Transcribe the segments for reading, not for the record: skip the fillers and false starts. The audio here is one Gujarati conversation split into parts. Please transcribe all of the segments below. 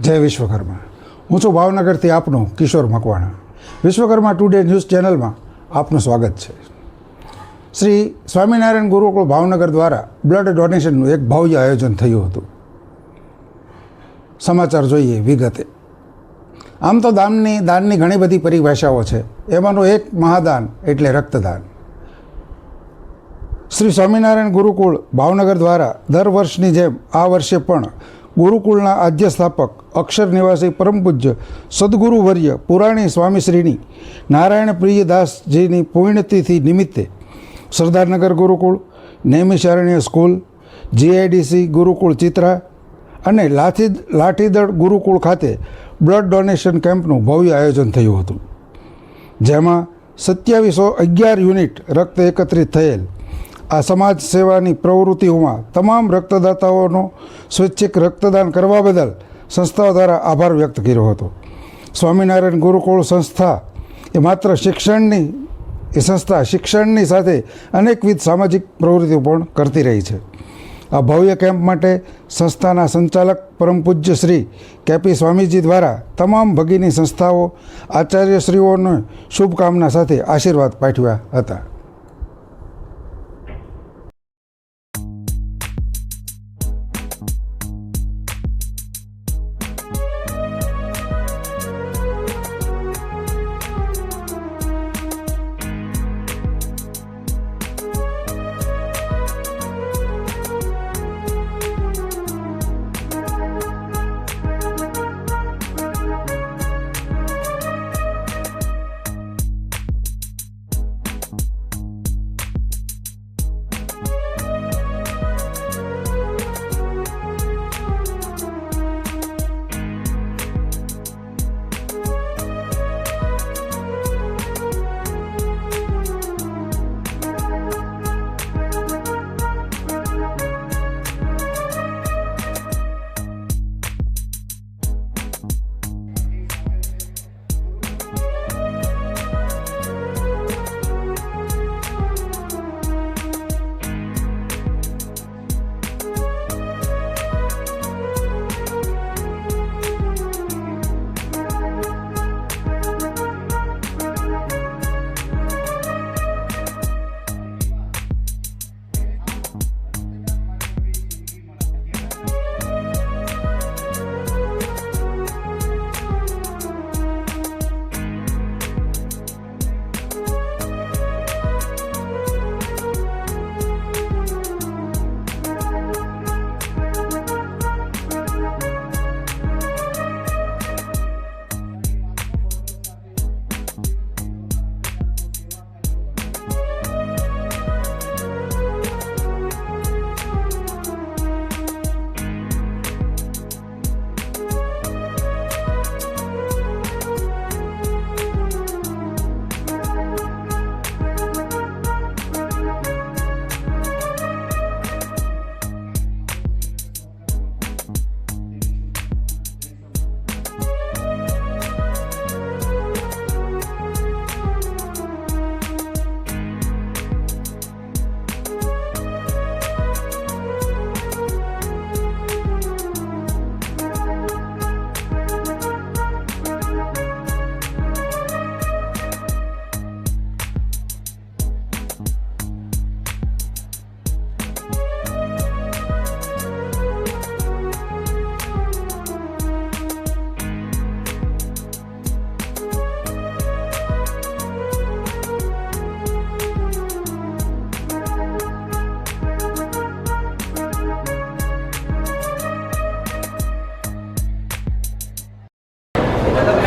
જય વિશ્વકર્મા. હું છું ભાવનગરથી આપનો કિશોર મકવાણા. વિશ્વકર્મા ટુડે ન્યૂઝ ચેનલમાં આપનું સ્વાગત છે. શ્રી સ્વામિનારાયણ ગુરુકુળ ભાવનગર દ્વારા બ્લડ ડોનેશનનું એક ભવ્ય આયોજન થયું હતું. સમાચાર જોઈએ વિગતે. આમ તો દાનની ઘણી બધી પરિભાષાઓ છે. એમાંનું એક મહાદાન એટલે રક્તદાન. શ્રી સ્વામિનારાયણ ગુરુકુળ ભાવનગર દ્વારા દર વર્ષની જેમ આ વર્ષે પણ ગુરુકુળના આદ્ય સ્થાપક અક્ષર નિવાસી પરમ પૂજ્ય સદગુરુવર્ય પુરાણી સ્વામીશ્રીની નારાયણ પ્રિયદાસજીની પુણ્યતિથિ નિમિત્તે સરદારનગર ગુરુકુળ, નૈમિષારણ્ય સ્કૂલ, જીઆઈડીસી ગુરુકુળ ચિત્રા અને લાઠીદળ ગુરુકુળ ખાતે બ્લડ ડોનેશન કેમ્પનું ભવ્ય આયોજન થયું હતું, જેમાં 2711 યુનિટ રક્ત એકત્રિત થયેલ. આ સમાજ સેવાની પ્રવૃત્તિઓમાં તમામ રક્તદાતાઓનો સ્વૈચ્છિક રક્તદાન કરવા બદલ સંસ્થાઓ દ્વારા આભાર વ્યક્ત કર્યો હતો. સ્વામિનારાયણ ગુરુકુળ સંસ્થા એ માત્ર શિક્ષણની સાથે અનેકવિધ સામાજિક પ્રવૃત્તિઓ પણ કરતી રહી છે. આ ભવ્ય કેમ્પ માટે સંસ્થાના સંચાલક પરમ પૂજ્ય શ્રી કેપી સ્વામીજી દ્વારા તમામ ભગીની સંસ્થાઓ, આચાર્યશ્રીઓને શુભકામના સાથે આશીર્વાદ પાઠવ્યા હતા.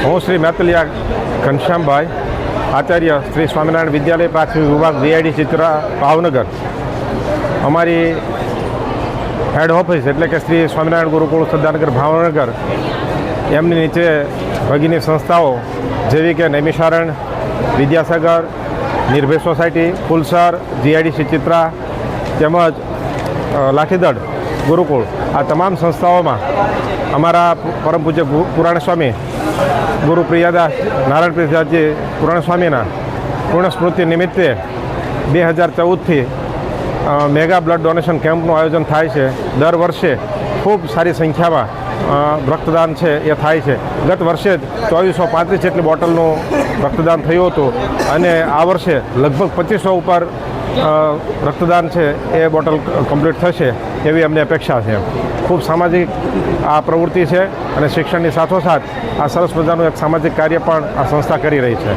હું શ્રી મેતલિયા ઘનશ્યામભાઈ, આચાર્ય શ્રી સ્વામિનારાયણ વિદ્યાલય પ્રાથમિક વિભાગ જીઆઈડી ચિત્રા ભાવનગર. અમારી હેડ ઓફિસ એટલે કે શ્રી સ્વામિનારાયણ ગુરુકુળ સરદારનગર ભાવનગર, એમની નીચે ભગીની સંસ્થાઓ જેવી કે નૈમિષારણ, વિદ્યાસાગર, નિર્ભય સોસાયટી, ફુલસર, જીઆઈડીસી ચિત્રા તેમજ લાઠીદળ ગુરુકુળ, આ તમામ સંસ્થાઓમાં અમારા પરમ પૂજ્ય પુરાણ સ્વામી ગુરુ પ્રિયદાસ નારાયણ પ્રિયદાસજી પુરાણ સ્વામીના પૂર્ણ સ્મૃતિ નિમિત્તે 2014થી મેગા બ્લડ ડોનેશન કેમ્પનું આયોજન થાય છે. દર વર્ષે ખૂબ સારી સંખ્યામાં રક્તદાન છે એ થાય છે. ગત વર્ષે જ 2435 જેટલી બોટલનું રક્તદાન થયું હતું અને આ વર્ષે લગભગ 2500 ઉપર રક્તદાન છે એ બોટલ કમ્પ્લીટ થશે એવી અમને અપેક્ષા છે. ખૂબ સામાજિક આ પ્રવૃત્તિ છે અને શિક્ષણની સાથોસાથ આ સરસ મજાનું એક સામાજિક કાર્ય પણ આ સંસ્થા કરી રહી છે.